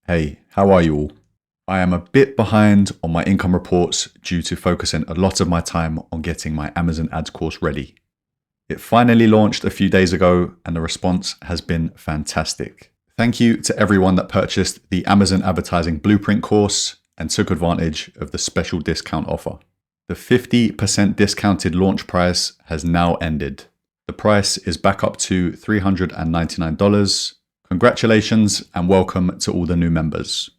Hey, how are you all? I am a bit behind on my income reports due to focusing a lot of my time on getting my Amazon ads course ready. It finally launched a few days ago and the response has been fantastic. Thank you to everyone that purchased the Amazon Advertising Blueprint course and took advantage of the special discount offer. The 50% discounted launch price has now ended. The price is back up to $399. Congratulations and welcome to all the new members.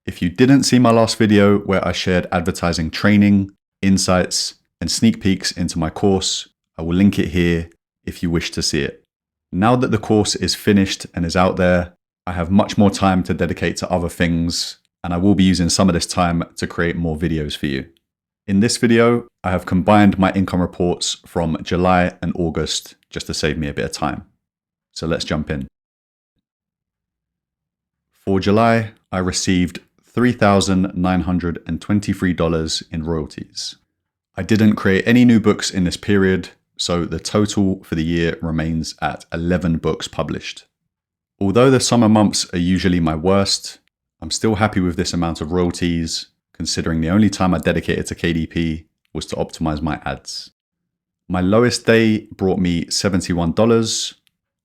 If you didn't see my last video where I shared advertising training, insights, and sneak peeks into my course, I will link it here if you wish to see it. Now that the course is finished and is out there, I have much more time to dedicate to other things, and I will be using some of this time to create more videos for you. In this video, I have combined my income reports from July and August just to save me a bit of time. So let's jump in. For July, I received $3,923 in royalties. I didn't create any new books in this period, so the total for the year remains at 11 books published. Although the summer months are usually my worst, I'm still happy with this amount of royalties, considering the only time I dedicated to KDP was to optimize my ads. My lowest day brought me $71,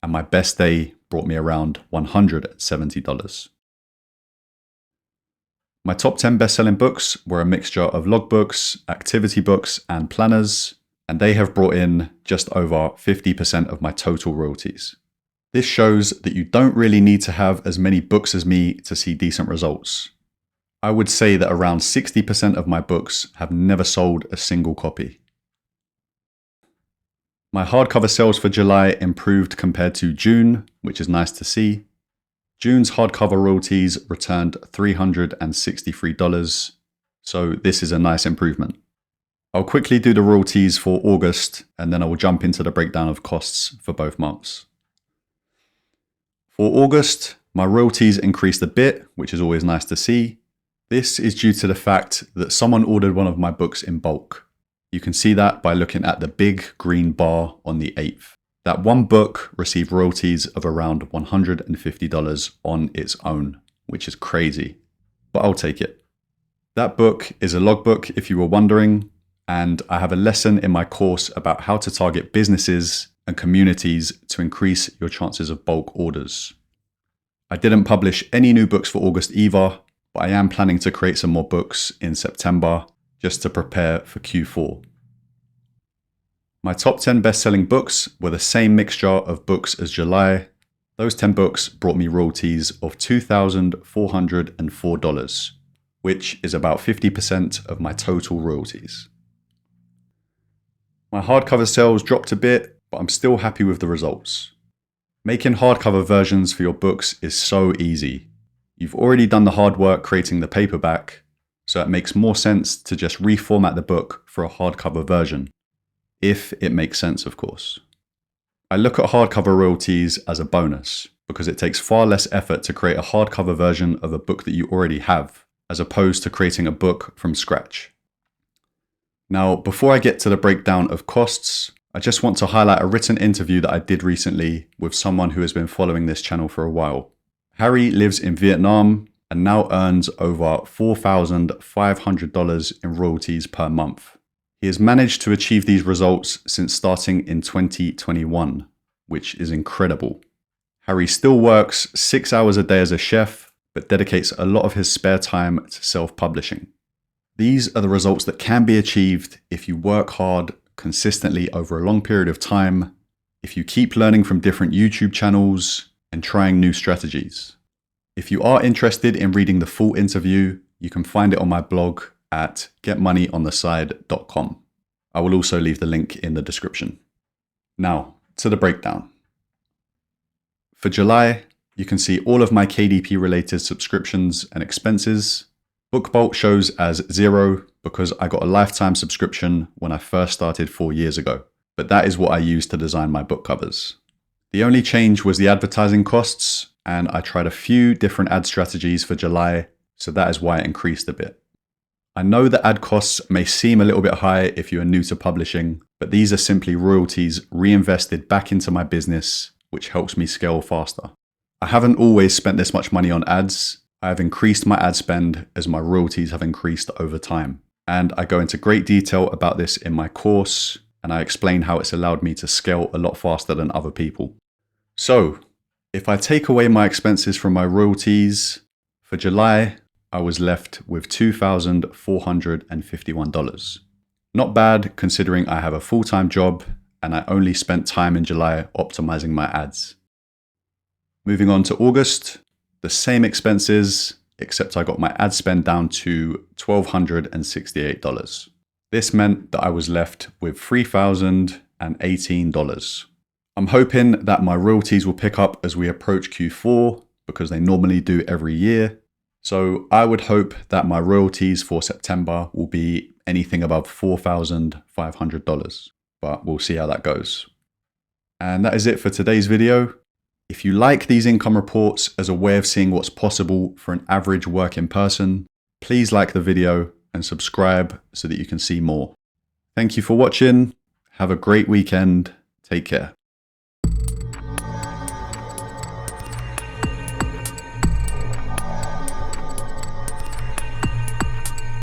and my best day brought me around $170. My top 10 best-selling books were a mixture of logbooks, activity books, and planners, and they have brought in just over 50% of my total royalties. This shows that you don't really need to have as many books as me to see decent results. I would say that around 60% of my books have never sold a single copy. My hardcover sales for July improved compared to June, which is nice to see. June's hardcover royalties returned $363, so this is a nice improvement. I'll quickly do the royalties for August, and then I will jump into the breakdown of costs for both months. For August, my royalties increased a bit, which is always nice to see. This is due to the fact that someone ordered one of my books in bulk. You can see that by looking at the big green bar on the 8th. That one book received royalties of around $150 on its own, which is crazy, but I'll take it. That book is a logbook, if you were wondering, and I have a lesson in my course about how to target businesses and communities to increase your chances of bulk orders. I didn't publish any new books for August either, but I am planning to create some more books in September just to prepare for Q4. My top 10 best-selling books were the same mixture of books as July. Those 10 books brought me royalties of $2,404, which is about 50% of my total royalties. My hardcover sales dropped a bit, but I'm still happy with the results. Making hardcover versions for your books is so easy. You've already done the hard work creating the paperback, so it makes more sense to just reformat the book for a hardcover version. If it makes sense, of course. I look at hardcover royalties as a bonus because it takes far less effort to create a hardcover version of a book that you already have, as opposed to creating a book from scratch. Now, before I get to the breakdown of costs, I just want to highlight a written interview that I did recently with someone who has been following this channel for a while. Harry lives in Vietnam and now earns over $4,500 in royalties per month. He has managed to achieve these results since starting in 2021, which is incredible. Harry still works 6 hours a day as a chef, but dedicates a lot of his spare time to self-publishing. These are the results that can be achieved if you work hard consistently over a long period of time, if you keep learning from different YouTube channels and trying new strategies. If you are interested in reading the full interview, you can find it on my blog at getmoneyontheside.com. I will also leave the link in the description. Now, to the breakdown. For July, you can see all of my KDP related subscriptions and expenses. BookBolt shows as 0 because I got a lifetime subscription when I first started 4 years ago, but that is what I used to design my book covers. The only change was the advertising costs, and I tried a few different ad strategies for July, so that is why it increased a bit. I know that ad costs may seem a little bit high if you are new to publishing, but these are simply royalties reinvested back into my business, which helps me scale faster. I haven't always spent this much money on ads, I have increased my ad spend as my royalties have increased over time. And I go into great detail about this in my course, and I explain how it's allowed me to scale a lot faster than other people. So, if I take away my expenses from my royalties, for July, I was left with $2,451. Not bad considering I have a full-time job and I only spent time in July optimizing my ads. Moving on to August, the same expenses, except I got my ad spend down to $1,268. This meant that I was left with $3,018. I'm hoping that my royalties will pick up as we approach Q4 because they normally do every year. So I would hope that my royalties for September will be anything above $4,500, but we'll see how that goes. And that is it for today's video. If you like these income reports as a way of seeing what's possible for an average working person, please like the video and subscribe so that you can see more. Thank you for watching. Have a great weekend. Take care.